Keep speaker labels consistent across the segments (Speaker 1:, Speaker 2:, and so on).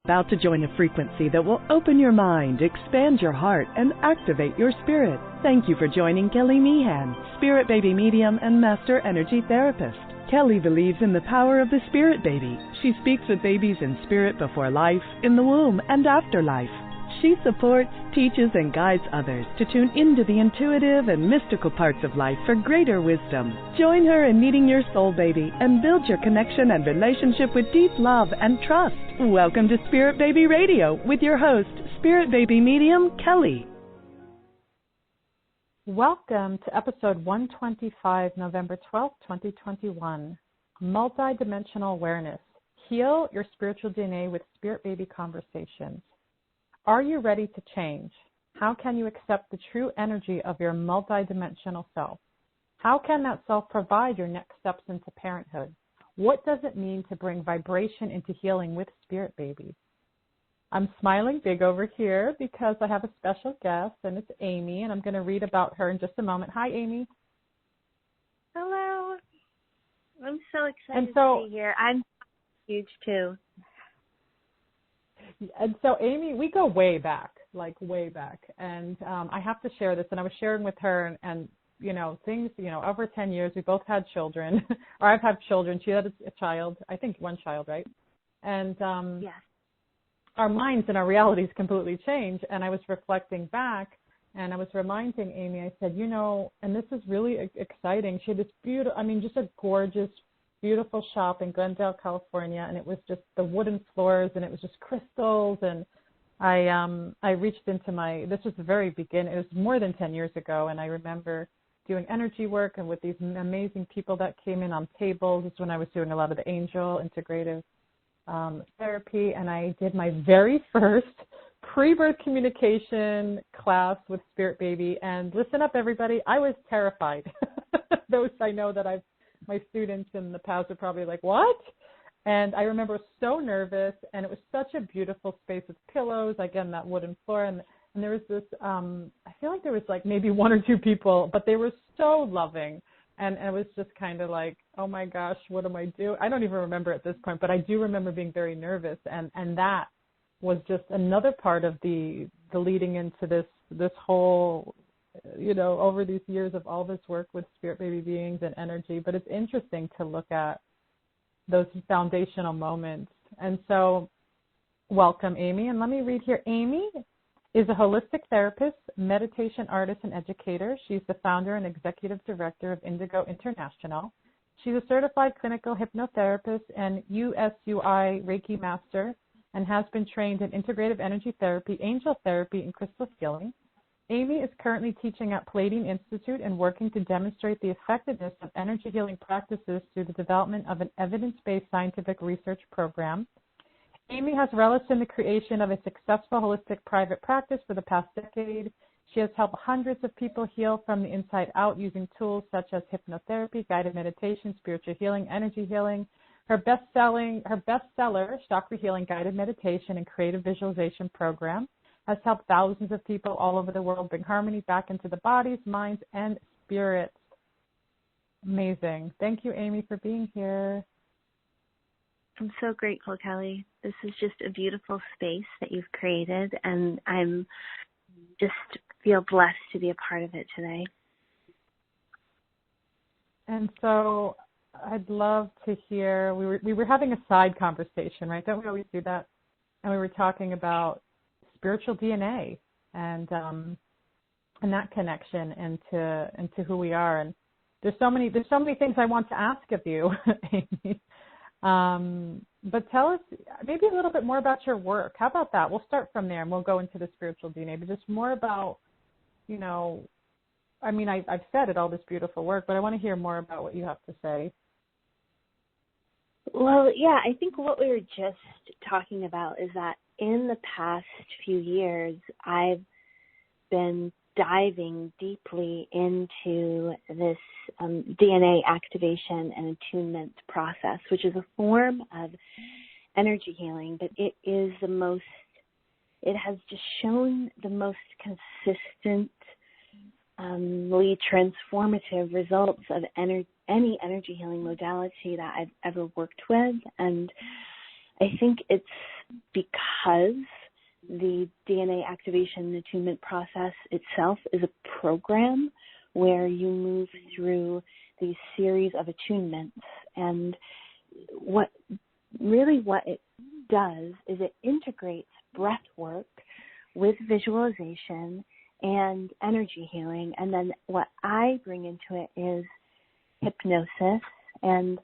Speaker 1: About to join a frequency that will open your mind, expand your heart, and activate your spirit. Thank you for joining Kelly Meehan, Spirit Baby Medium and Master Energy Therapist. Kelly believes in the power of the Spirit Baby. She speaks with babies in spirit before life, in the womb, and after life. She supports, teaches, and guides others to tune into the intuitive and mystical parts of life for greater wisdom. Join her in meeting your soul baby and build your connection and relationship with deep love and trust. Welcome to Spirit Baby Radio with your host, Spirit Baby Medium, Kelly.
Speaker 2: Welcome to episode 125, November 12th, 2021. Multidimensional Awareness. Heal your spiritual DNA with Spirit Baby Conversations. Are you ready to change? How can you accept the true energy of your multidimensional self? How can that self provide your next steps into parenthood? What does it mean to bring vibration into healing with Spirit Baby? I'm smiling big over here because I have a special guest, and it's Amy, and I'm going to read about her in just a moment. Hi, Amy.
Speaker 3: Hello. I'm so excited to be here. I'm huge, too.
Speaker 2: And so, Amy, we go way back, and I have to share this, and I was sharing with her, and things, over 10 years, we both had children, or I've had children, she had a child, I think one child, right? And
Speaker 3: yes.
Speaker 2: Our minds and our realities completely change, and I was reflecting back, and I was reminding Amy, I said, and this is really exciting, she had this beautiful, just a gorgeous, beautiful shop in Glendale, California, and it was just the wooden floors, and it was just crystals, and I reached into this was the very beginning, it was more than 10 years ago, and I remember doing energy work and with these amazing people that came in on tables. This is when I was doing a lot of the angel integrative therapy, and I did my very first pre-birth communication class with Spirit Baby, and listen up, everybody, I was terrified. Those I know that my students in the past are probably like, what? And I remember so nervous, and it was such a beautiful space with pillows, again, that wooden floor, and there was this, I feel like there was like maybe one or two people, but they were so loving, and it was just kind of like, oh my gosh, what am I doing? I don't even remember at this point, but I do remember being very nervous, and that was just another part of the leading into this whole, over these years of all this work with Spirit Baby beings and energy. But it's interesting to look at those foundational moments. And so welcome, Amy. And let me read here. Amy is a holistic therapist, meditation artist, and educator. She's the founder and executive director of Indigo International. She's a certified clinical hypnotherapist and USUI Reiki master, and has been trained in integrative energy therapy, angel therapy, and crystal healing. Amy is currently teaching at Palladium Institute and working to demonstrate the effectiveness of energy healing practices through the development of an evidence-based scientific research program. Amy has relished in the creation of a successful holistic private practice for the past decade. She has helped hundreds of people heal from the inside out using tools such as hypnotherapy, guided meditation, spiritual healing, energy healing. Her bestseller, Chakra Healing Guided Meditation and Creative Visualization Program, has helped thousands of people all over the world bring harmony back into the bodies, minds, and spirits. Amazing. Thank you, Amy, for being here.
Speaker 3: I'm so grateful, Kelly. This is just a beautiful space that you've created, and I'm just feel blessed to be a part of it today.
Speaker 2: And so I'd love to hear, we were having a side conversation, right? Don't we always do that? And we were talking about spiritual DNA and that connection into who we are. And there's so many things I want to ask of you, Amy. But tell us maybe a little bit more about your work. How about that? We'll start from there and we'll go into the spiritual DNA, but just more about, I've said it, all this beautiful work, but I want to hear more about what you have to say.
Speaker 3: Well, yeah, I think what we were just talking about is that in the past few years, I've been diving deeply into this DNA activation and attunement process, which is a form of energy healing, but it has just shown the most consistent, transformative results of any energy healing modality that I've ever worked with. And I think it's because the DNA activation and attunement process itself is a program where you move through these series of attunements. And what it does is it integrates breath work with visualization and energy healing. And then what I bring into it is hypnosis. And,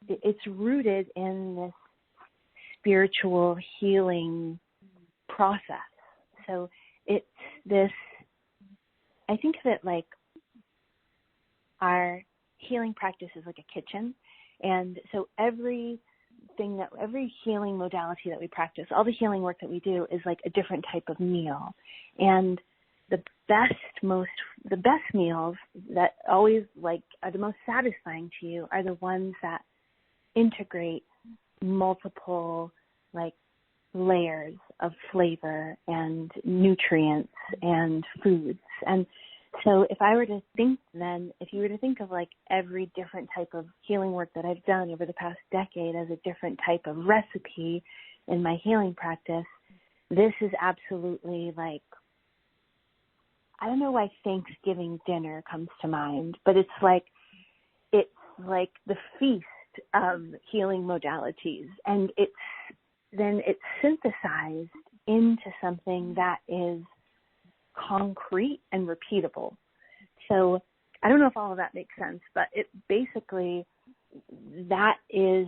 Speaker 3: it's rooted in this spiritual healing process. So it's this, I think of it like our healing practice is like a kitchen. And so every healing modality that we practice, all the healing work that we do is like a different type of meal. And the best meals that always like are the most satisfying to you are the ones that integrate multiple like layers of flavor and nutrients and foods. And so if you were to think of like every different type of healing work that I've done over the past decade as a different type of recipe in my healing practice, this is absolutely like, I don't know why Thanksgiving dinner comes to mind, but it's like the feast of healing modalities, and it's synthesized into something that is concrete and repeatable. So I don't know if all of that makes sense, but it basically, that is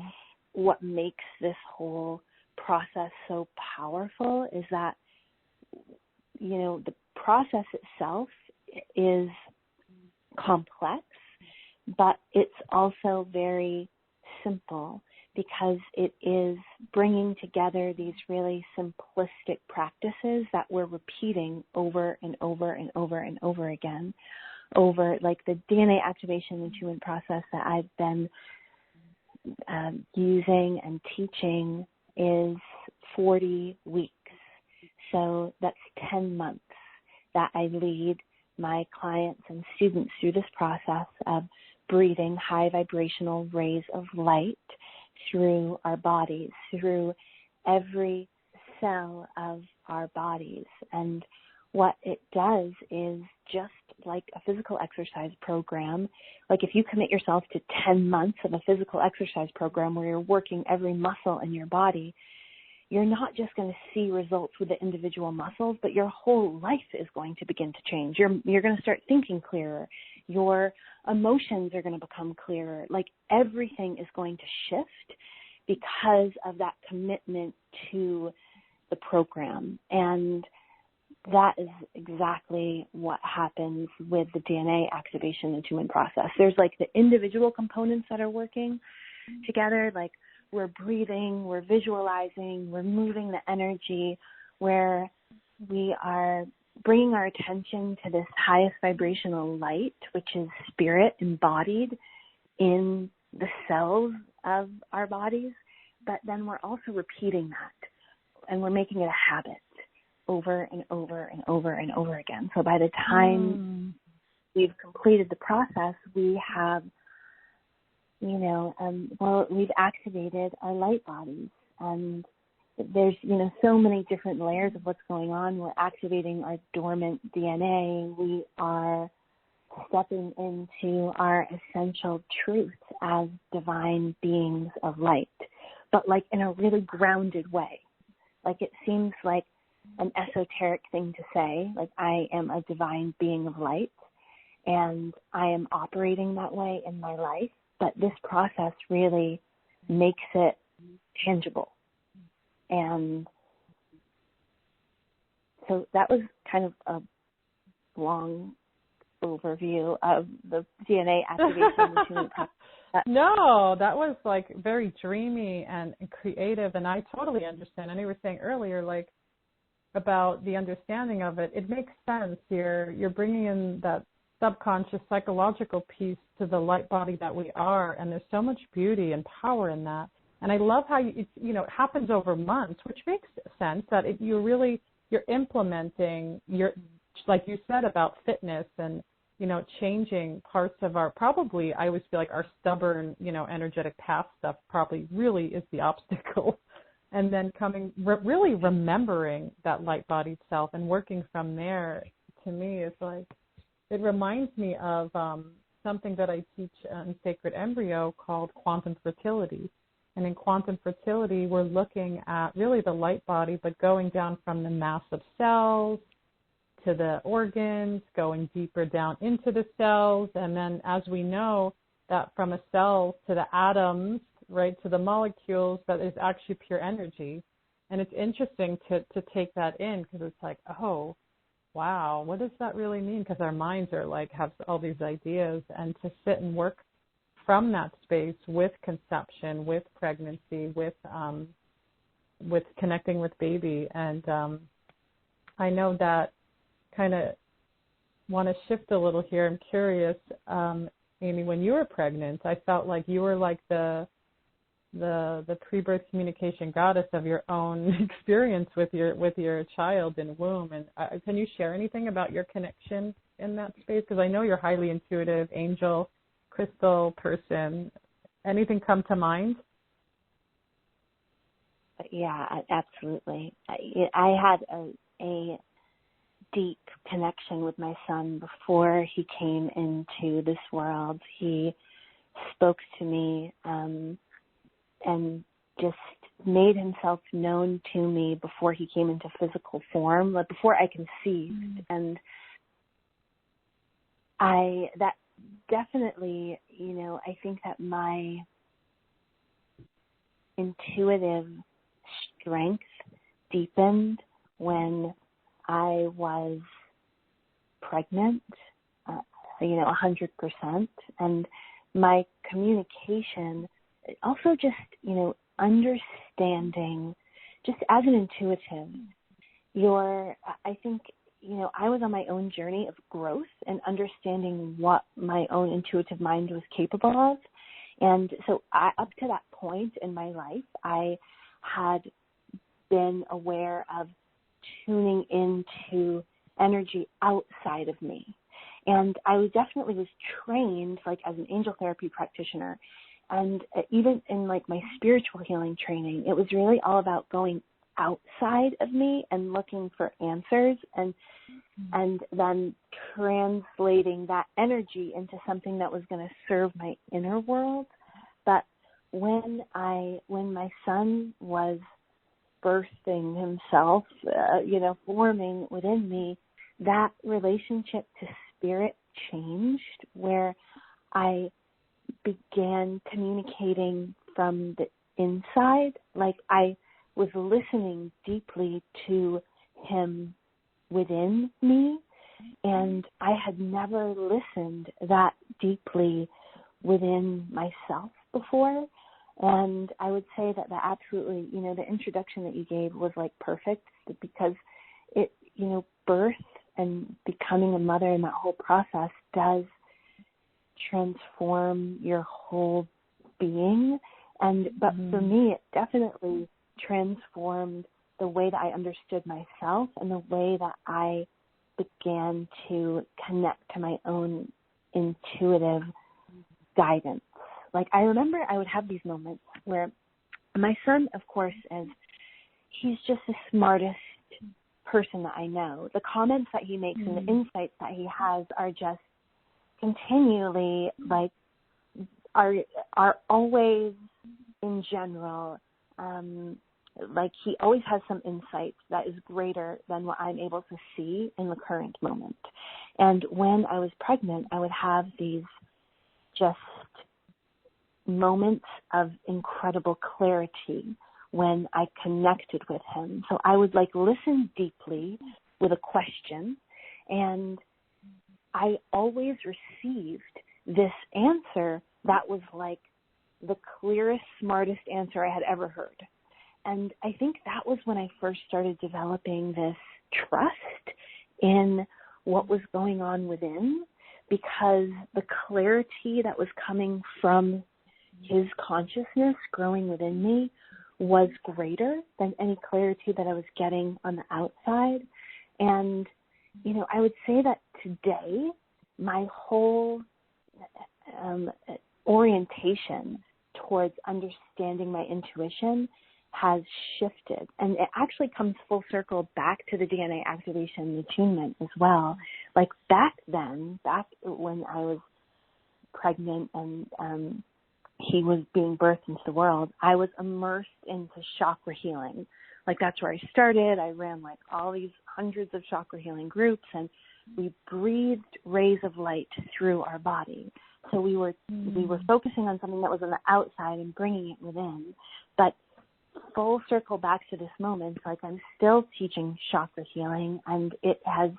Speaker 3: what makes this whole process so powerful, is that, the process itself is complex, but it's also very simple because it is bringing together these really simplistic practices that we're repeating over and over and over and over again. Over like the DNA activation and attunement process that I've been using and teaching is 40 weeks. So that's 10 months that I lead my clients and students through this process of breathing high vibrational rays of light through our bodies, through every cell of our bodies. And what it does is just like a physical exercise program. Like if you commit yourself to 10 months of a physical exercise program where you're working every muscle in your body, you're not just going to see results with the individual muscles, but your whole life is going to begin to change. You're going to start thinking clearer. Your emotions are going to become clearer. Like everything is going to shift because of that commitment to the program. And that is exactly what happens with the DNA activation and attunement process. There's like the individual components that are working together, like we're breathing, we're visualizing, we're moving the energy, where we are bringing our attention to this highest vibrational light, which is spirit embodied in the cells of our bodies. But then we're also repeating that, and we're making it a habit over and over and over and over again. So by the time we've completed the process, we have, we've activated our light bodies. And there's, so many different layers of what's going on. We're activating our dormant DNA. We are stepping into our essential truth as divine beings of light, but like in a really grounded way. Like it seems like an esoteric thing to say, like I am a divine being of light and I am operating that way in my life. But this process really makes it tangible. And so that was kind of a long overview of the DNA activation process.
Speaker 2: No, that was like very dreamy and creative, and I totally understand. And you were saying earlier, like, about the understanding of it, it makes sense. You're bringing in that subconscious psychological piece to the light body that we are, and there's so much beauty and power in that. And I love how it happens over months, which makes sense that you're implementing like you said about fitness and changing parts of our, probably, I always feel like our stubborn, energetic past stuff probably really is the obstacle. And then really remembering that light-bodied self and working from there, to me, is like, it reminds me of something that I teach in Sacred Embryo called quantum fertility. And in quantum fertility, we're looking at really the light body, but going down from the mass of cells to the organs, going deeper down into the cells. And then, as we know, that from a cell to the atoms, right, to the molecules, that is actually pure energy. And it's interesting to take that in, because it's like, oh, wow, what does that really mean? Because our minds are like, have all these ideas, and to sit and work from that space with conception, with pregnancy, with connecting with baby. And I know that kind of want to shift a little here. I'm curious, Amy, when you were pregnant, I felt like you were like the pre-birth communication goddess of your own experience with your child in womb. And can you share anything about your connection in that space? Because I know you're highly intuitive, angel, crystal person. Anything come to mind?
Speaker 3: Yeah, absolutely. I had a deep connection with my son before he came into this world. He spoke to me and just made himself known to me before he came into physical form, like before I conceived. Mm-hmm. And that definitely, I think that my intuitive strength deepened when I was pregnant, 100%. And my communication, also just, understanding, just as an intuitive, I think, I was on my own journey of growth and understanding what my own intuitive mind was capable of. And so up to that point in my life, I had been aware of tuning into energy outside of me. And I definitely was trained, like, as an angel therapy practitioner. And even in, like, my spiritual healing training, it was really all about going outside of me and looking for answers and then translating that energy into something that was going to serve my inner world. But when my son was birthing himself, forming within me, that relationship to spirit changed, where I began communicating from the inside, like I was listening deeply to him within me, and I had never listened that deeply within myself before. And I would say that absolutely, the introduction that you gave was like perfect, because it, birth and becoming a mother and that whole process does transform your whole being. But for me, it definitely transformed the way that I understood myself and the way that I began to connect to my own intuitive guidance. Like, I remember I would have these moments where my son, of course, he's just the smartest person that I know. The comments that he makes and the insights that he has are just continually, like, are always, in general, like, he always has some insight that is greater than what I'm able to see in the current moment. And when I was pregnant, I would have these just moments of incredible clarity when I connected with him. So I would, like, listen deeply with a question, and I always received this answer that was like the clearest, smartest answer I had ever heard. And I think that was when I first started developing this trust in what was going on within, because the clarity that was coming from his consciousness growing within me was greater than any clarity that I was getting on the outside. And, I would say that today my whole orientation towards understanding my intuition has shifted. And it actually comes full circle back to the DNA activation attunement as well. Like back when I was pregnant and he was being birthed into the world, I was immersed into chakra healing. Like that's where I started. I ran like all these hundreds of chakra healing groups, and we breathed rays of light through our body. So we were focusing on something that was on the outside and bringing it within. But full circle back to this moment, like I'm still teaching chakra healing, and it has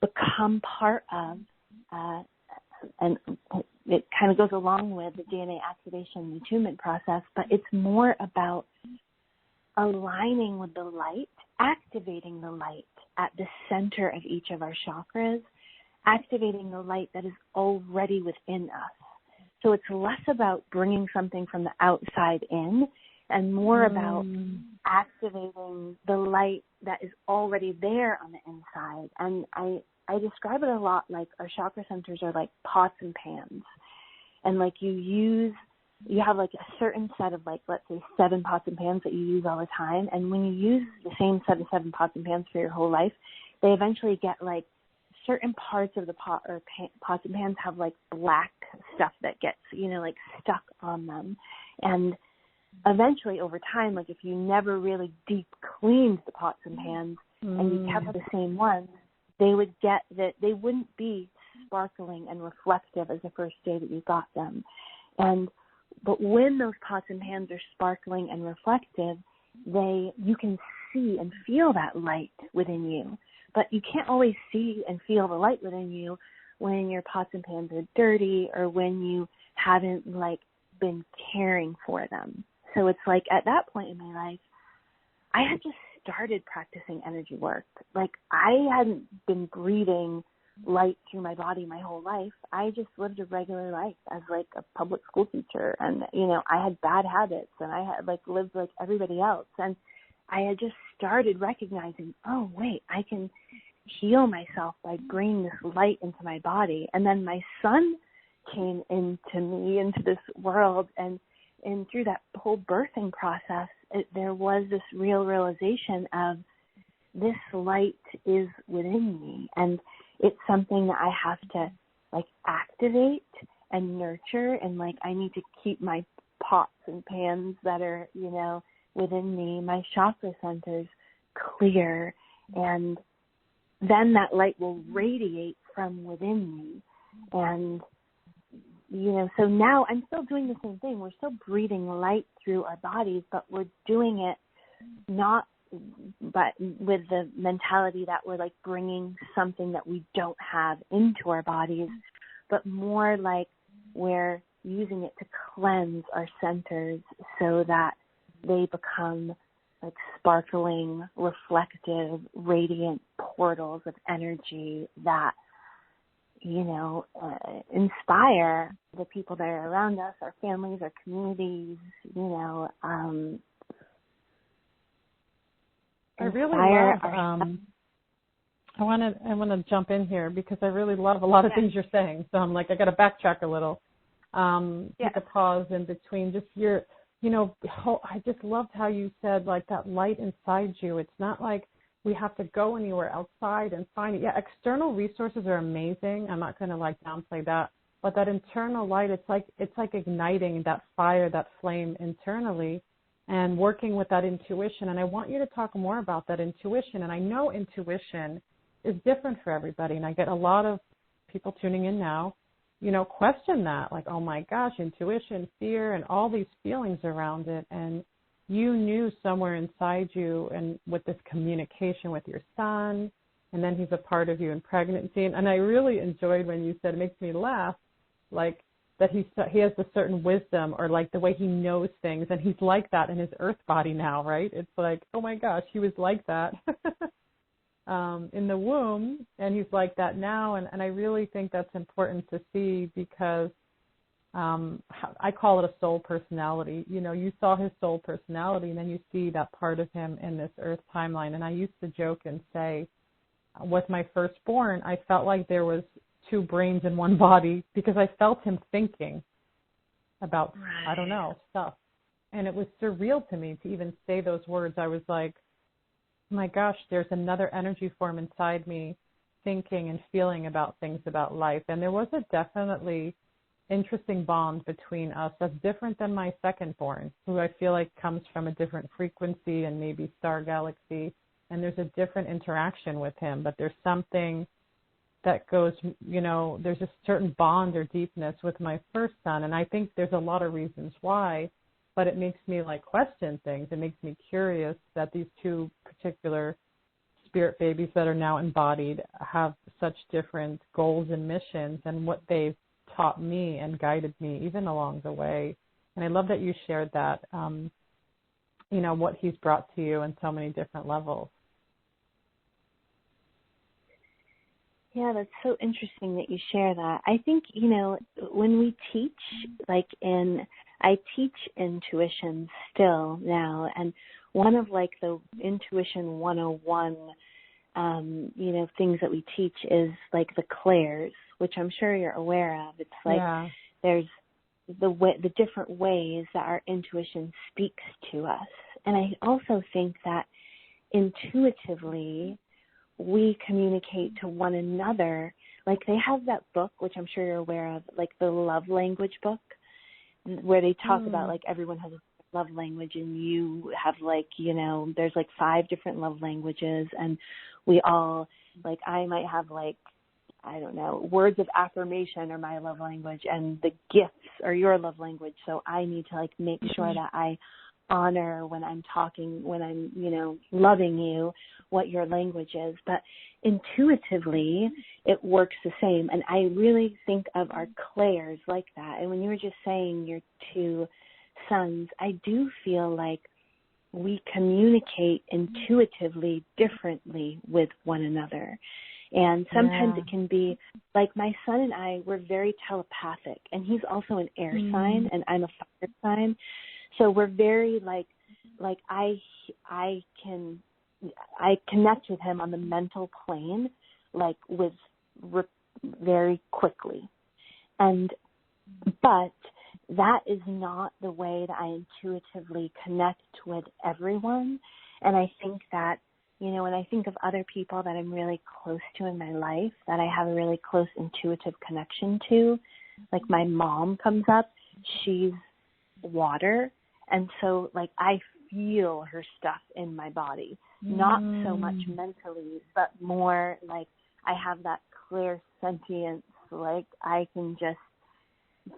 Speaker 3: become part of, and it kind of goes along with the DNA activation and attunement process, but it's more about aligning with the light, activating the light at the center of each of our chakras, activating the light that is already within us. So it's less about bringing something from the outside in and more about activating the light that is already there on the inside. And I describe it a lot like our chakra centers are like pots and pans. And like you have like a certain set of like, let's say 7 pots and pans that you use all the time. And when you use the same set of 7 pots and pans for your whole life, they eventually get like certain parts of the pot or pots and pans have like black stuff that gets, like stuck on them. And eventually over time, like if you never really deep cleaned the pots and pans and you kept the same ones, they would get that they wouldn't be sparkling and reflective as the first day that you got them. But when those pots and pans are sparkling and reflective, you can see and feel that light within you. But you can't always see and feel the light within you when your pots and pans are dirty or when you haven't like been caring for them. So it's like at that point in my life, I had just started practicing energy work. Like I hadn't been breathing light through my body my whole life. I just lived a regular life as like a public school teacher, and I had bad habits, and I had like lived like everybody else, and I had just started recognizing, oh wait, I can heal myself by bringing this light into my body. And then my son came into this world, and through that whole birthing process, there was this real realization of this light is within me, and it's something that I have to like activate and nurture, and like I need to keep my pots and pans that are, within me, my chakra centers clear, and then that light will radiate from within me. And so now I'm still doing the same thing. We're still breathing light through our bodies, but we're doing it but with the mentality that we're like bringing something that we don't have into our bodies, but more like we're using it to cleanse our centers so that they become like sparkling, reflective, radiant portals of energy that, inspire the people that are around us, our families, our communities,
Speaker 2: I really love, I want to jump in here because I really love a lot of things you're saying. So I'm like, I got to backtrack a little. Take a pause in between. Just I just loved how you said like that light inside you. It's not like we have to go anywhere outside and find it. Yeah, external resources are amazing. I'm not going to like downplay that. But that internal light, it's like igniting that fire, that flame internally, and working with that intuition. And I want you to talk more about that intuition. And I know intuition is different for everybody. And I get a lot of people tuning in now, question that, like, oh my gosh, intuition, fear, and all these feelings around it. And you knew somewhere inside you, and with this communication with your son, and then he's a part of you in pregnancy. And I really enjoyed when you said, it makes me laugh, like, that he has a certain wisdom, or like the way he knows things, and he's like that in his earth body now, right? It's like, oh my gosh, he was like that in the womb, and he's like that now, and I really think that's important to see because I call it a soul personality. You saw his soul personality, and then you see that part of him in this earth timeline. And I used to joke and say, with my firstborn, I felt like there was two brains in one body, because I felt him thinking about, I don't know, stuff. And it was surreal to me to even say those words. I was like, my gosh, there's another energy form inside me thinking and feeling about things about life. And there was a definitely interesting bond between us that's different than my second-born, who I feel like comes from a different frequency and maybe star galaxy. And there's a different interaction with him. But there's something that goes, you know, there's a certain bond or deepness with my first son. And I think there's a lot of reasons why. But it makes me like question things. It makes me curious that these two particular spirit babies that are now embodied have such different goals and missions, and what they've taught me and guided me even along the way. And I love that you shared that, you know, what he's brought to you in so many different levels.
Speaker 3: Yeah, that's so interesting that you share that. I think, you know, when we teach, I teach intuition still now, and one of like the intuition 101, you know, things that we teach is like the clairs, which I'm sure you're aware of. It's like there's the different ways that our intuition speaks to us. And I also think that intuitively we communicate to one another. Like they have that book, which I'm sure you're aware of, like the love language book, where they talk about like everyone has a love language, and you have like, you know, there's like 5 different love languages, and we all, like I might have like, I don't know, words of affirmation are my love language, and the gifts are your love language. So I need to like make sure that I honor when I'm talking, when I'm, you know, loving you, what your language is. But intuitively, it works the same. And I really think of our clairs like that. And when you were just saying your 2 sons, I do feel like we communicate intuitively differently with one another. And sometimes it can be like my son and I, we're very telepathic, and he's also an air sign and I'm a fire sign. So we're very like I connect with him on the mental plane, like very quickly. But that is not the way that I intuitively connect with everyone. And I think that, you know, when I think of other people that I'm really close to in my life, that I have a really close intuitive connection to, like my mom comes up, she's water. And so, like, I feel her stuff in my body, not so much mentally, but more like I have that clear sentience, like I can just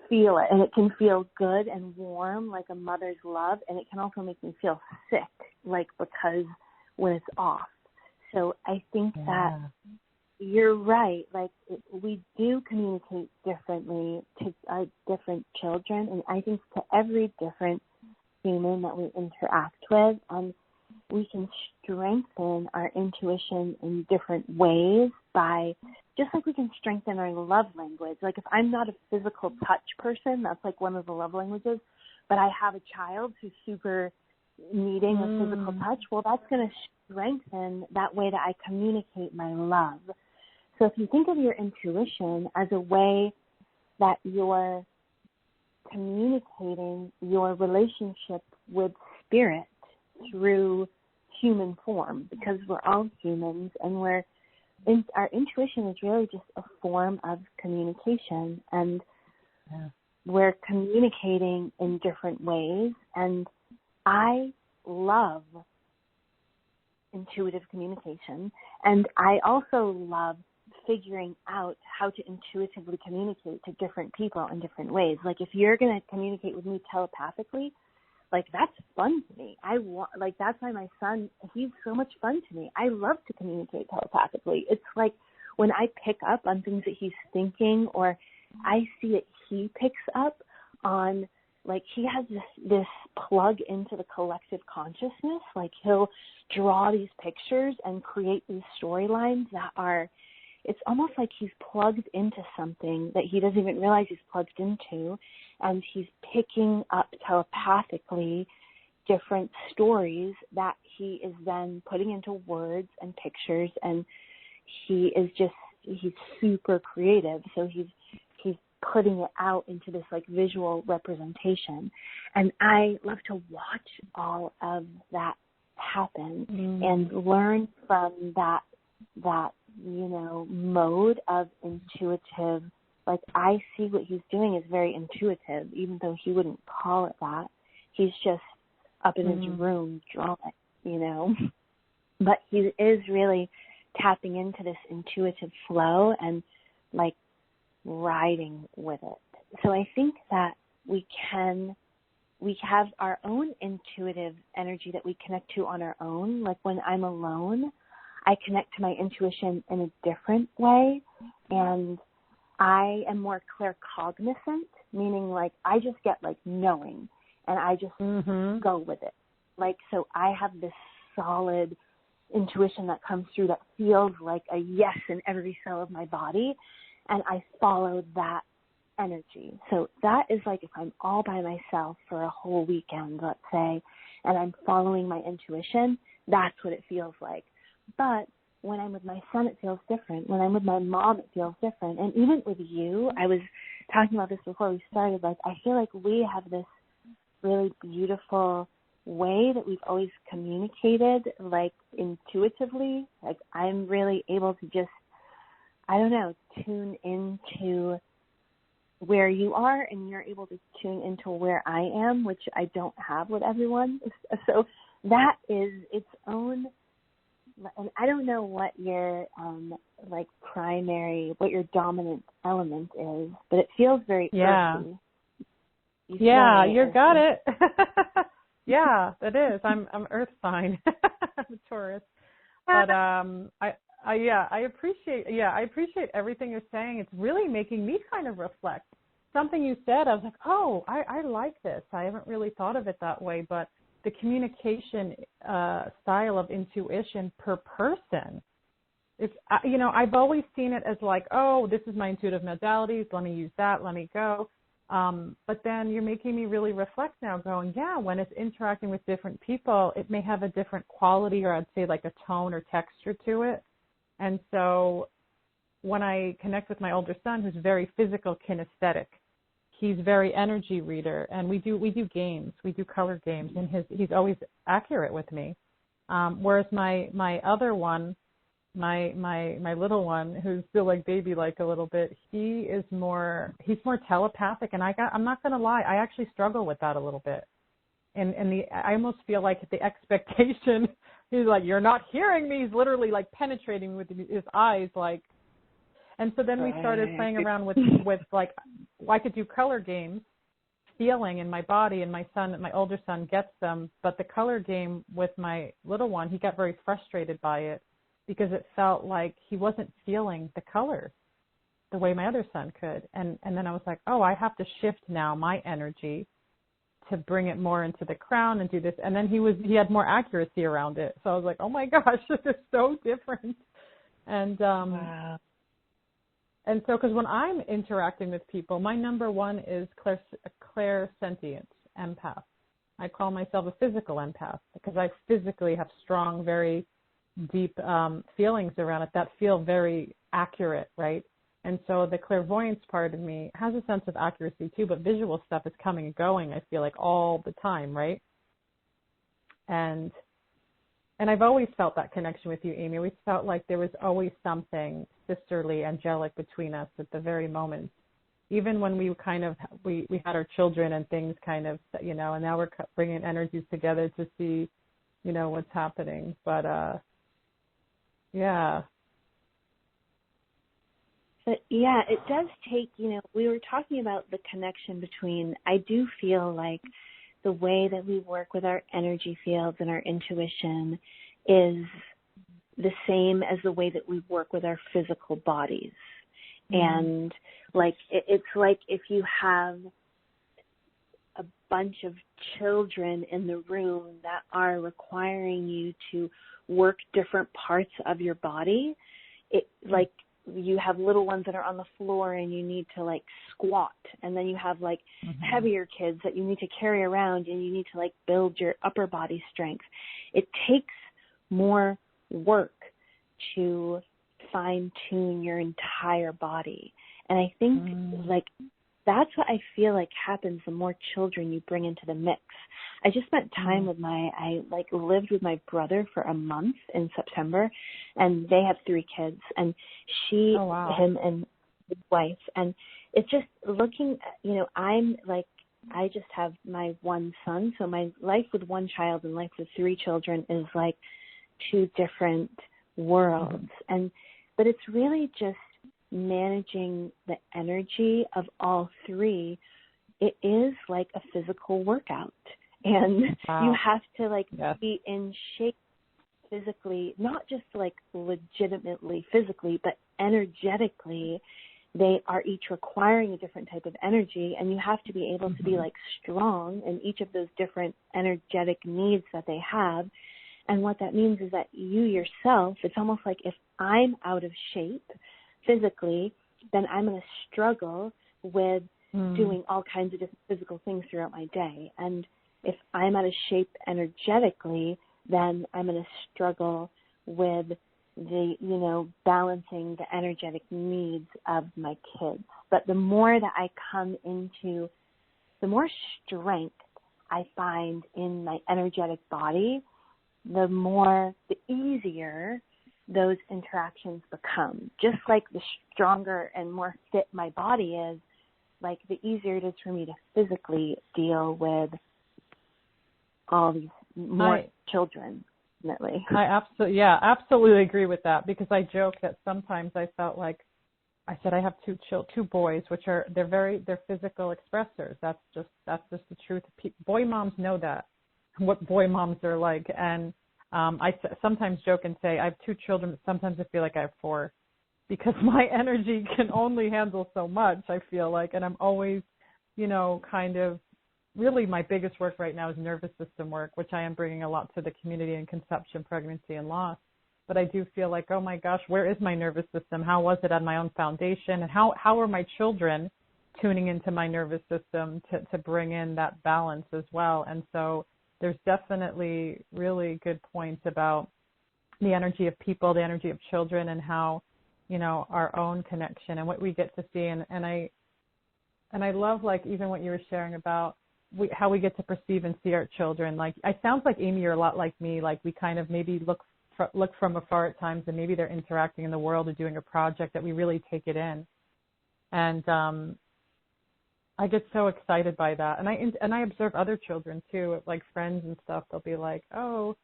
Speaker 3: feel it. And it can feel good and warm, like a mother's love, and it can also make me feel sick, like because when it's off. So I think that you're right. Like we do communicate differently to our different children, and I think to every different human that we interact with, and we can strengthen our intuition in different ways by, just like we can strengthen our love language. Like if I'm not a physical touch person, that's like one of the love languages, but I have a child who's super needing a physical touch, well, that's going to strengthen that way that I communicate my love. So if you think of your intuition as a way that you're communicating your relationship with spirit through human form, because we're all humans, and our intuition is really just a form of communication, and we're communicating in different ways. And I love intuitive communication, and I also love figuring out how to intuitively communicate to different people in different ways. Like if you're going to communicate with me telepathically, like that's fun to me. That's why my son, he's so much fun to me. I love to communicate telepathically. It's like when I pick up on things that he's thinking, or I see that he picks up on, like he has this plug into the collective consciousness. Like he'll draw these pictures and create these storylines that are, it's almost like he's plugged into something that he doesn't even realize he's plugged into, and he's picking up telepathically different stories that he is then putting into words and pictures, and he is just he's super creative. So he's putting it out into this like visual representation. And I love to watch all of that happen and learn from that, mode of intuitive. Like, I see what he's doing is very intuitive, even though he wouldn't call it that. He's just up in his room drawing, But he is really tapping into this intuitive flow and, like, riding with it. So I think that we have our own intuitive energy that we connect to on our own. Like, when I'm alone, I connect to my intuition in a different way, and I am more claircognizant, meaning like I just get like knowing, and I just go with it. Like, so I have this solid intuition that comes through that feels like a yes in every cell of my body, and I follow that energy. So that is like if I'm all by myself for a whole weekend, let's say, and I'm following my intuition, that's what it feels like. But when I'm with my son, it feels different. When I'm with my mom, it feels different. And even with you, I was talking about this before we started, like, I feel like we have this really beautiful way that we've always communicated, like, intuitively. Like, I'm really able to just, I don't know, tune into where you are, and you're able to tune into where I am, which I don't have with everyone. So that is its own. And I don't know what your what your dominant element is, but it feels very earthy.
Speaker 2: You got it. Yeah, that is. I'm Earth sign. I'm a Taurus, but I appreciate everything you're saying. It's really making me kind of reflect. Something you said, I was like, oh, I like this. I haven't really thought of it that way, but the communication style of intuition per person, it's, I've always seen it as like, oh, this is my intuitive modalities, let me use that, let me go. But then you're making me really reflect now, going, yeah, when it's interacting with different people, it may have a different quality, or I'd say like a tone or texture to it. And so when I connect with my older son, who's very physical kinesthetic, he's very energy reader, and we do games. We do color games, and he's always accurate with me. Whereas my other one, my little one, who's still like baby-like a little bit, he's more telepathic, and I'm not going to lie, I actually struggle with that a little bit. And I almost feel like the expectation is like, you're not hearing me. He's literally like penetrating me with his eyes, like. And so then we started playing around with like, I could do color games, feeling in my body, and my older son gets them. But the color game with my little one, he got very frustrated by it because it felt like he wasn't feeling the colors the way my other son could. And then I was like, oh, I have to shift now my energy to bring it more into the crown and do this. And then he had more accuracy around it. So I was like, oh my gosh, this is so different. And
Speaker 3: wow.
Speaker 2: And so, because when I'm interacting with people, my number one is clairsentient, empath. I call myself a physical empath because I physically have strong, very deep feelings around it that feel very accurate, right? And so the clairvoyance part of me has a sense of accuracy too, but visual stuff is coming and going, I feel like, all the time, right? And I've always felt that connection with you, Amy. We felt like there was always something sisterly, angelic between us at the very moment. Even when we had our children and things kind of, and now we're bringing energies together to see, what's happening. But, yeah.
Speaker 3: But, yeah, it does take, we were talking about the connection between, I do feel like the way that we work with our energy fields and our intuition is the same as the way that we work with our physical bodies. And like, it's like if you have a bunch of children in the room that are requiring you to work different parts of your body, like, you have little ones that are on the floor and you need to like squat, and then you have like heavier kids that you need to carry around and you need to like build your upper body strength. It takes more work to fine tune your entire body. And I think like that's what I feel like happens the more children you bring into the mix. I just spent time with I lived with my brother for a month in September, and they have 3 kids, and him and his wife, and it's just looking, I just have my one son, so my life with one child and life with 3 children is like 2 different worlds. But it's really just managing the energy of all 3. It is like a physical workout, and you have to be in shape physically, not just like legitimately physically, but energetically. They are each requiring a different type of energy, and you have to be able to be like strong in each of those different energetic needs that they have. And what that means is that you yourself, it's almost like if I'm out of shape physically, then I'm going to struggle with doing all kinds of different physical things throughout my day. And if I'm out of shape energetically, then I'm going to struggle with the, balancing the energetic needs of my kids. But the more that I come into, the more strength I find in my energetic body, the easier those interactions become. Just like the stronger and more fit my body is, like the easier it is for me to physically deal with all these more children. Definitely.
Speaker 2: I absolutely agree with that, because I joke that sometimes I felt like I said I have 2 boys, which they're physical expressors. That's just the truth. Boy moms know that, what boy moms are like, and I sometimes joke and say I have 2 children, but sometimes I feel like I have 4, because my energy can only handle so much, I feel like, and I'm always, kind of. Really, my biggest work right now is nervous system work, which I am bringing a lot to the community in conception, pregnancy, and loss. But I do feel like, oh my gosh, where is my nervous system? How was it on my own foundation? And how are my children tuning into my nervous system to bring in that balance as well? And so there's definitely really good points about the energy of people, the energy of children, and how, our own connection and what we get to see. And I love, like, even what you were sharing about how we get to perceive and see our children. Like, it sounds like, Amy, you're a lot like me. Like, we kind of maybe look from afar at times, and maybe they're interacting in the world or doing a project that we really take it in. And I get so excited by that. And I observe other children too, like friends and stuff. They'll be like, oh,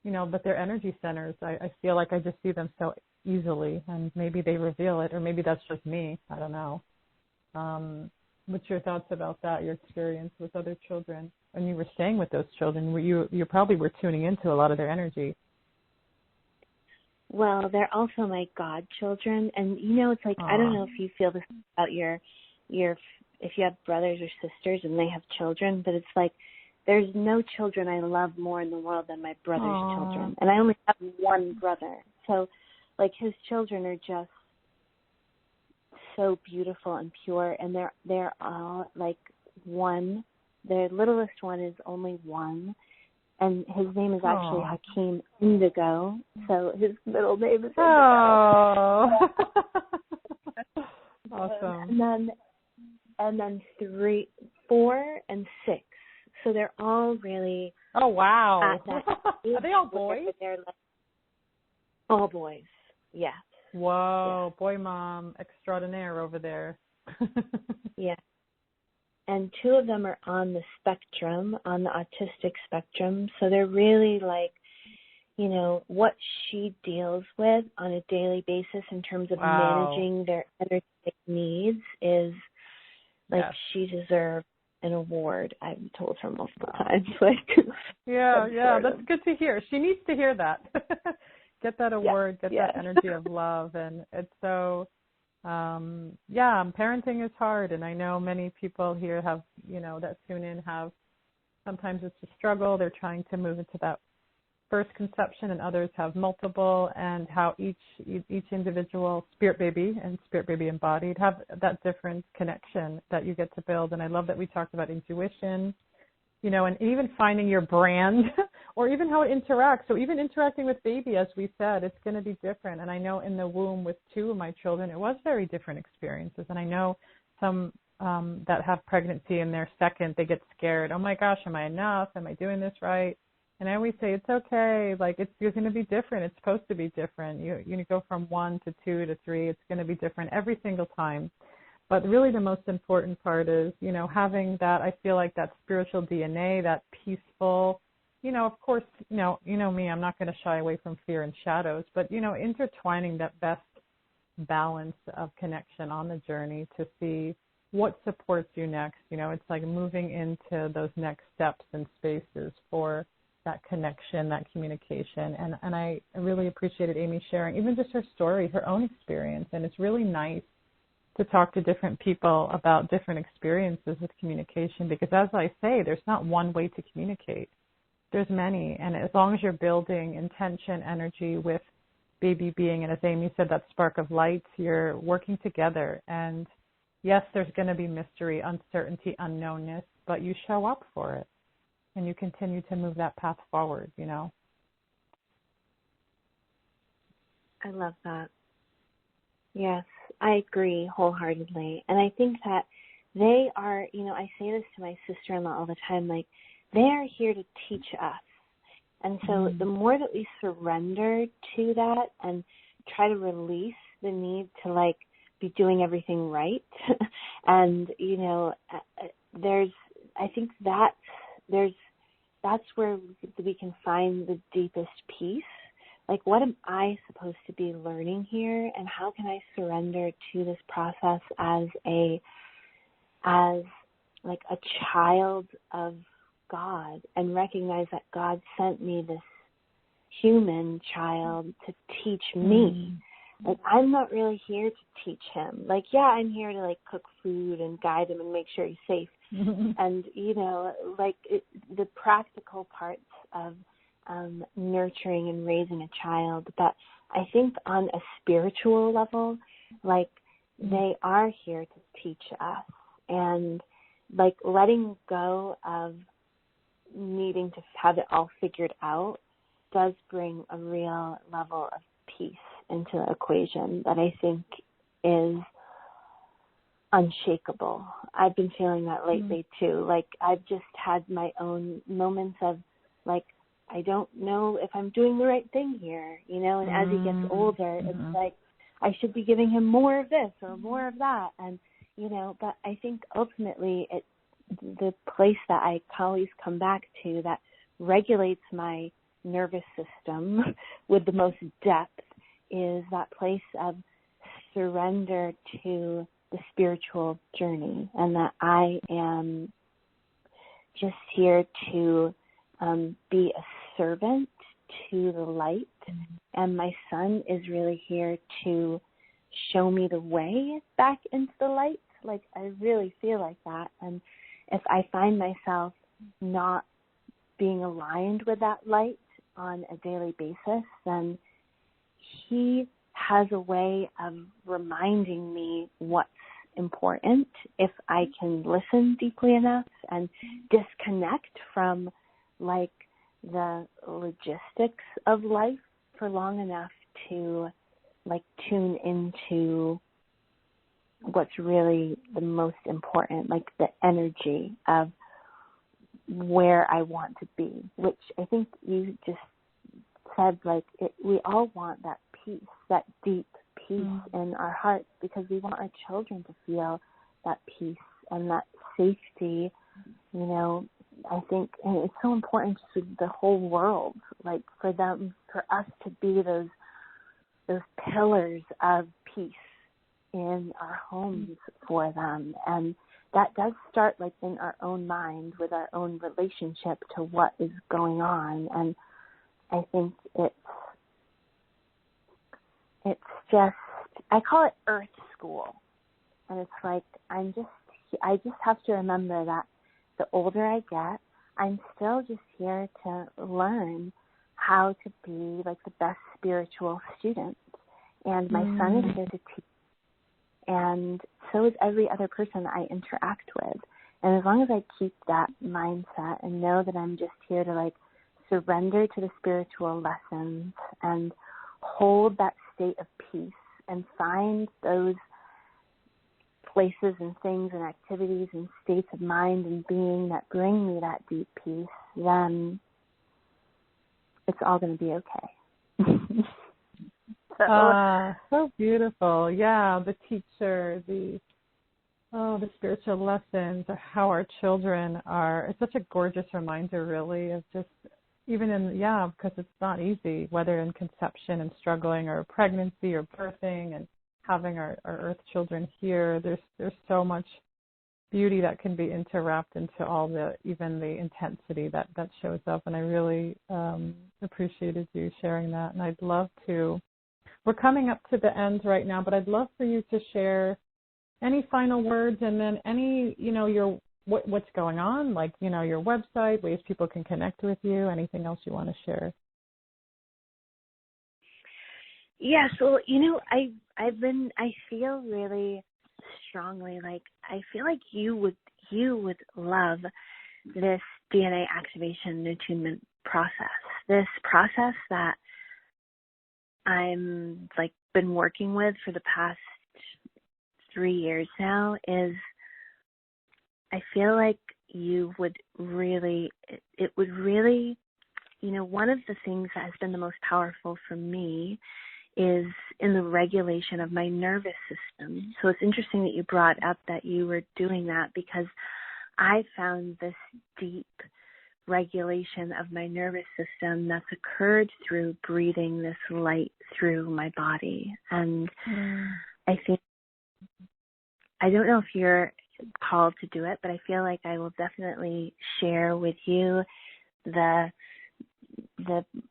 Speaker 2: but they're energy centers. I feel like I just see them so easily, and maybe they reveal it, or maybe that's just me. I don't know. What's your thoughts about that, your experience with other children? When you were staying with those children, you probably were tuning into a lot of their energy.
Speaker 3: Well, they're also my godchildren. And, it's like, I don't know if you feel this about your if you have brothers or sisters and they have children, but it's like there's no children I love more in the world than my brother's children. And I only have one brother. So, like, his children are just so beautiful and pure, and they're all like one. The littlest one is only 1, and his name is actually Hakeem Indigo. So his middle name is Indigo.
Speaker 2: Oh, awesome!
Speaker 3: And then 3, 4, and 6. So they're all really.
Speaker 2: Oh wow!
Speaker 3: Are
Speaker 2: they all boys?
Speaker 3: They're like all boys. Yeah.
Speaker 2: Whoa, yeah. Boy mom extraordinaire over there.
Speaker 3: Yeah. And 2 of them are on the spectrum, on the autistic spectrum. So they're really like, what she deals with on a daily basis in terms of managing their energetic needs is like she deserves an award. I've told her multiple times. Like,
Speaker 2: that's good to hear. She needs to hear that. Get that award, get that energy of love. And it's so, parenting is hard. And I know many people here have, that tune in sometimes it's a struggle. They're trying to move into that first conception, and others have multiple, and how each individual spirit baby and spirit baby embodied have that different connection that you get to build. And I love that we talked about intuition and even finding your brand or even how it interacts. So even interacting with baby, as we said, it's going to be different. And I know in the womb with 2 of my children, it was very different experiences. And I know some that have pregnancy in their second, they get scared. Oh my gosh, am I enough? Am I doing this right? And I always say, it's okay. Like, you're going to be different. It's supposed to be different. You go from 1 to 2 to 3. It's going to be different every single time. But really the most important part is, having that, I feel like that spiritual DNA, that peaceful, of course, me, I'm not going to shy away from fear and shadows, but, intertwining that best balance of connection on the journey to see what supports you next. It's like moving into those next steps and spaces for that connection, that communication. And I really appreciated Amy sharing even just her story, her own experience. And it's really nice to talk to different people about different experiences with communication, because as I say, there's not one way to communicate. There's many. And as long as you're building intention, energy with baby being, and as Amy said, that spark of light, you're working together. And yes, there's going to be mystery, uncertainty, unknownness, but you show up for it and you continue to move that path forward,
Speaker 3: I love that. Yes, I agree wholeheartedly. And I think that they are, I say this to my sister-in-law all the time, like, they are here to teach us. And so the more that we surrender to that and try to release the need to, like, be doing everything right, and, I think that's where we can find the deepest peace. Like, what am I supposed to be learning here, and how can I surrender to this process as a child of God, and recognize that God sent me this human child to teach me. Like, I'm not really here to teach him. Like, yeah, I'm here to, like, cook food and guide him and make sure he's safe. And, the practical parts of nurturing and raising a child. But I think on a spiritual level, like, they are here to teach us. And, like, letting go of needing to have it all figured out does bring a real level of peace into the equation that I think is unshakable. I've been feeling that lately too. Like, I've just had my own moments of, like, I don't know if I'm doing the right thing here, and as he gets older, it's like, I should be giving him more of this or more of that. And, but I think ultimately the place that I always come back to that regulates my nervous system with the most depth is that place of surrender to the spiritual journey, and that I am just here to be a servant to the light, and my son is really here to show me the way back into the light. Like, I really feel like that. And if I find myself not being aligned with that light on a daily basis, then he has a way of reminding me what's important if I can listen deeply enough and disconnect from, like, the logistics of life for long enough to, like, tune into what's really the most important, like the energy of where I want to be, which I think you just said, like, we all want that peace, that deep peace in our hearts, because we want our children to feel that peace and that safety, I think, and it's so important to the whole world, like, for us to be those pillars of peace in our homes for them. And that does start, like, in our own mind with our own relationship to what is going on. And I think it's just, I call it Earth School. And it's like, I just have to remember that the older I get, I'm still just here to learn how to be, like, the best spiritual student. And my son is here to teach. And so is every other person that I interact with. And as long as I keep that mindset and know that I'm just here to like surrender to the spiritual lessons and hold that state of peace and find those places and things and activities and states of mind and being that bring me that deep peace, then it's all going to be okay.
Speaker 2: So beautiful. Yeah, the teacher, the spiritual lessons, or how our children are. It's such a gorgeous reminder, really, of just even because it's not easy, whether in conception and struggling or pregnancy or birthing and having our earth children here. There's so much beauty that can be interwrapped into all even the intensity that shows up. And I really appreciated you sharing that. And I'd love to, we're coming up to the end right now, but I'd love for you to share any final words and then any, your what's going on, like, your website, ways people can connect with you, anything else you want to share.
Speaker 3: Yeah, so, I feel really strongly like, I feel like you would love this DNA activation attunement process. This process that I'm been working with for the past 3 years now is, I feel like you would really, it would really, one of the things that has been the most powerful for me is in the regulation of my nervous system. So it's interesting that you brought up that you were doing that, because I found this deep regulation of my nervous system that's occurred through breathing this light through my body. And I think, I don't know if you're called to do it, but I feel like I will definitely share with you the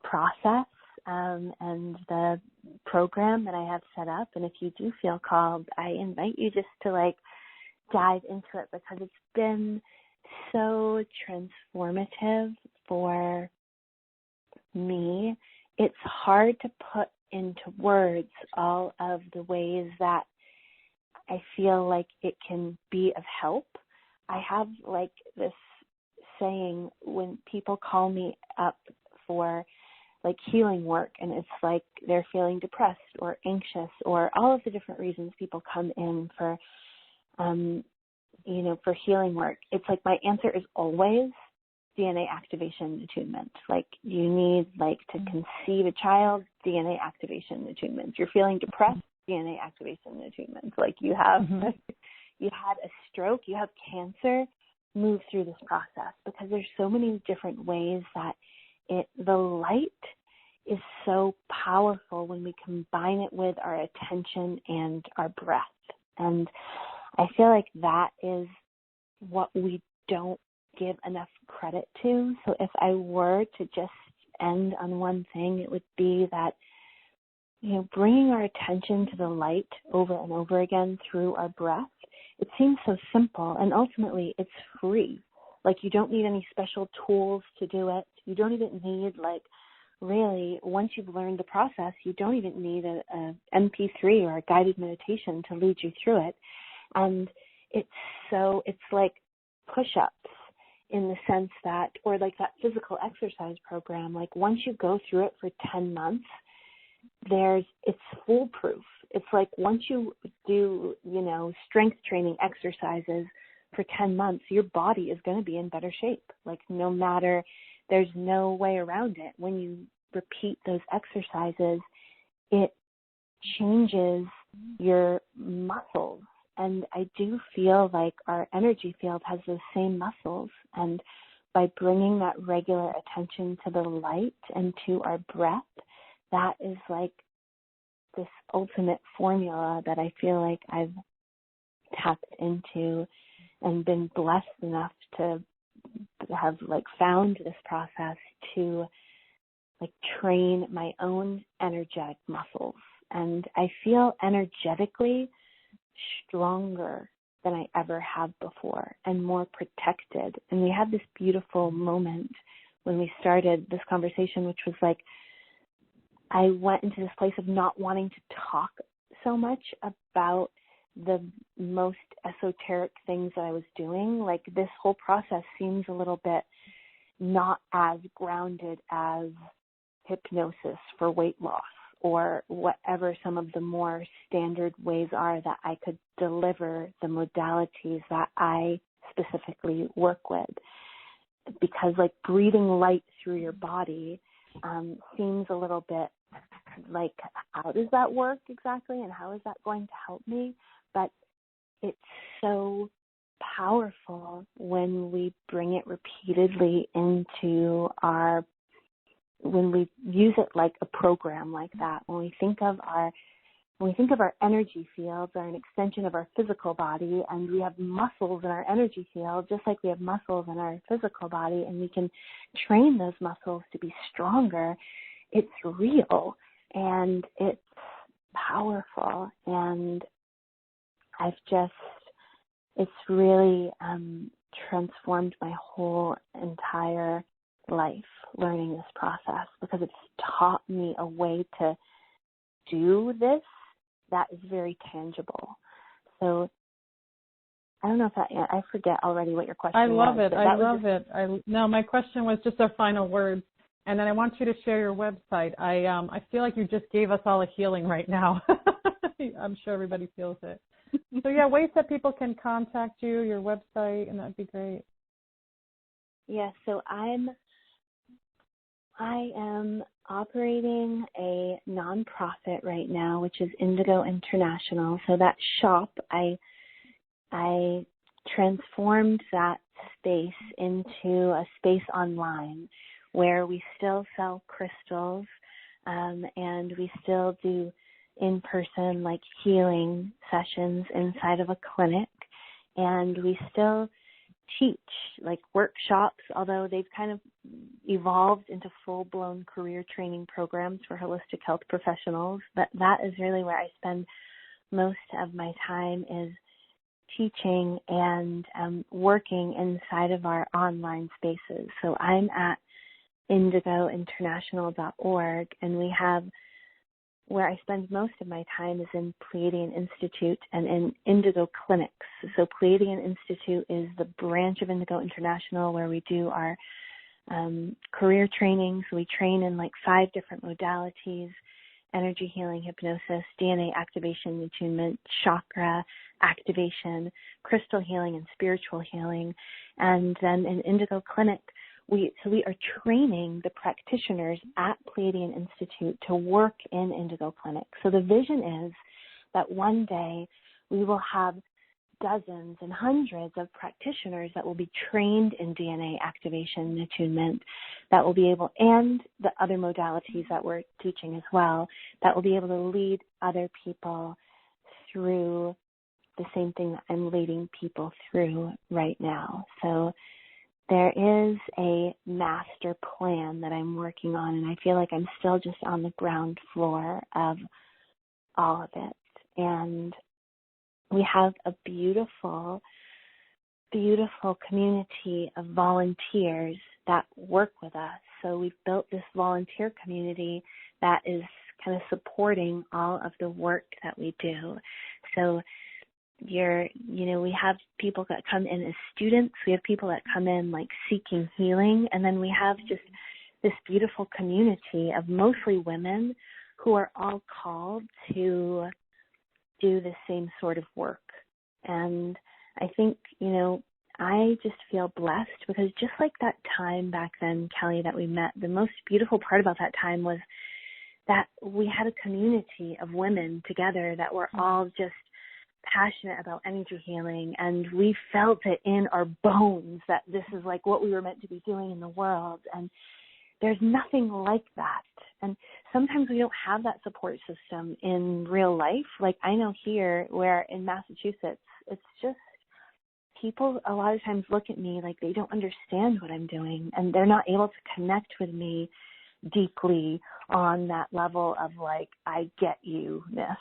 Speaker 3: process and the program that I have set up. And if you do feel called, I invite you just to dive into it, because it's been so transformative for me. It's hard to put into words all of the ways that I feel like it can be of help. I have this saying when people call me up for healing work, and it's like they're feeling depressed or anxious or all of the different reasons people come in for for healing work. It's like my answer is always DNA activation attunement. You need to conceive a child, DNA activation attunement. You're feeling depressed, DNA activation attunement. You have you had a stroke, you have cancer, move through this process, because there's so many different ways that the light is so powerful when we combine it with our attention and our breath. And I feel like that is what we don't give enough credit to. So if I were to just end on one thing, it would be that, bringing our attention to the light over and over again through our breath, it seems so simple, and ultimately it's free. You don't need any special tools to do it. You don't even need, really, once you've learned the process, you don't even need a MP3 or a guided meditation to lead you through it. And it's like push-ups in the sense that, or that physical exercise program, once you go through it for 10 months, it's foolproof. It's once you do, strength training exercises for 10 months, your body is going to be in better shape. No matter, there's no way around it. When you repeat those exercises, it changes your muscles. And I do feel like our energy field has those same muscles. And by bringing that regular attention to the light and to our breath, that is this ultimate formula that I feel like I've tapped into and been blessed enough to have found this process to train my own energetic muscles. And I feel energetically stronger than I ever have before and more protected. And we had this beautiful moment when we started this conversation, which was I went into this place of not wanting to talk so much about the most esoteric things that I was doing. Like, this whole process seems a little bit not as grounded as hypnosis for weight loss or whatever some of the more standard ways are that I could deliver the modalities that I specifically work with. Because like breathing light through your body seems a little bit like, how does that work exactly and how is that going to help me? But it's so powerful when we bring it repeatedly into when we use it like a program like that. When we think of our energy fields are an extension of our physical body, and we have muscles in our energy field just like we have muscles in our physical body, and we can train those muscles to be stronger. It's real and it's powerful, and it's really transformed my whole entire life learning this process, because it's taught me a way to do this that is very tangible. So I don't know if I forget already what your question was.
Speaker 2: I love it. No, my question was just our final words. And then I want you to share your website. I feel like you just gave us all a healing right now. I'm sure everybody feels it. So yeah, ways that people can contact you, your website, and that'd be great.
Speaker 3: Yeah, so I am operating a nonprofit right now, which is Indigo International. So that shop, I transformed that space into a space online where we still sell crystals, and we still do in-person like healing sessions inside of a clinic, and we still teach like workshops, although they've kind of evolved into full-blown career training programs for holistic health professionals. But that is really where I spend most of my time, is teaching and working inside of our online spaces. So I'm at indigointernational.org, and we have, where I spend most of my time is in Pleiadian Institute and in Indigo clinics. So Pleiadian Institute is the branch of Indigo International where we do our career training. So we train in like 5 different modalities: energy healing, hypnosis, DNA activation, attunement, chakra activation, crystal healing, and spiritual healing. And then in Indigo clinic, we are training the practitioners at Pleiadian Institute to work in Indigo Clinic. So the vision is that one day we will have dozens and hundreds of practitioners that will be trained in DNA activation and attunement, that will be able, and the other modalities that we're teaching as well, that will be able to lead other people through the same thing that I'm leading people through right now. So there is a master plan that I'm working on, and I feel like I'm still just on the ground floor of all of it. And we have a beautiful, beautiful community of volunteers that work with us. So we've built this volunteer community that is kind of supporting all of the work that we do. So we have people that come in as students. We have people that come in like seeking healing. And then we have just this beautiful community of mostly women who are all called to do the same sort of work. And I think, I just feel blessed, because just like that time back then, Kelly, that we met, the most beautiful part about that time was that we had a community of women together that were all just passionate about energy healing, and we felt it in our bones that this is like what we were meant to be doing in the world. And there's nothing like that. And sometimes we don't have that support system in real life. Like I know here, where in Massachusetts, it's just people a lot of times look at me like they don't understand what I'm doing, and they're not able to connect with me deeply on that level of like, I get you-ness.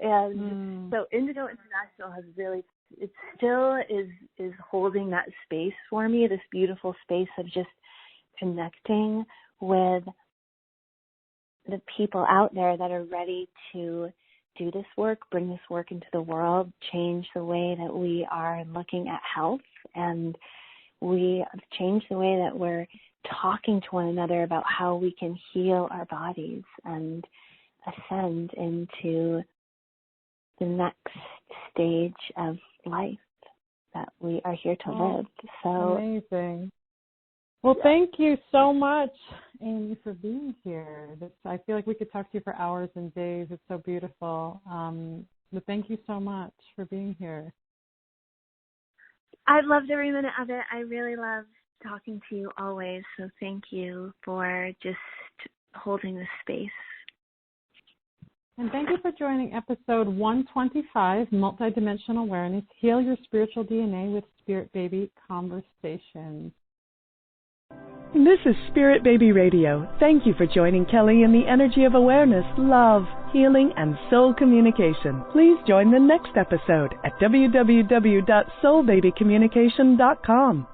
Speaker 3: And so Indigo International has really, it still is holding that space for me, this beautiful space of just connecting with the people out there that are ready to do this work, bring this work into the world, change the way that we are looking at health, and we change the way that we're talking to one another about how we can heal our bodies and ascend into the next stage of life that we are here to live. So
Speaker 2: amazing. Well, thank you so much, Amy, for being here. I feel like we could talk to you for hours and days. It's so beautiful. But thank you so much for being here.
Speaker 3: I've loved every minute of it. I really love talking to you always. So thank you for just holding this space.
Speaker 2: And thank you for joining episode 125, Multidimensional Awareness, Heal Your Spiritual DNA with Spirit Baby Conversations.
Speaker 1: This is Spirit Baby Radio. Thank you for joining Kelly in the energy of awareness, love, healing, and soul communication. Please join the next episode at www.soulbabycommunication.com.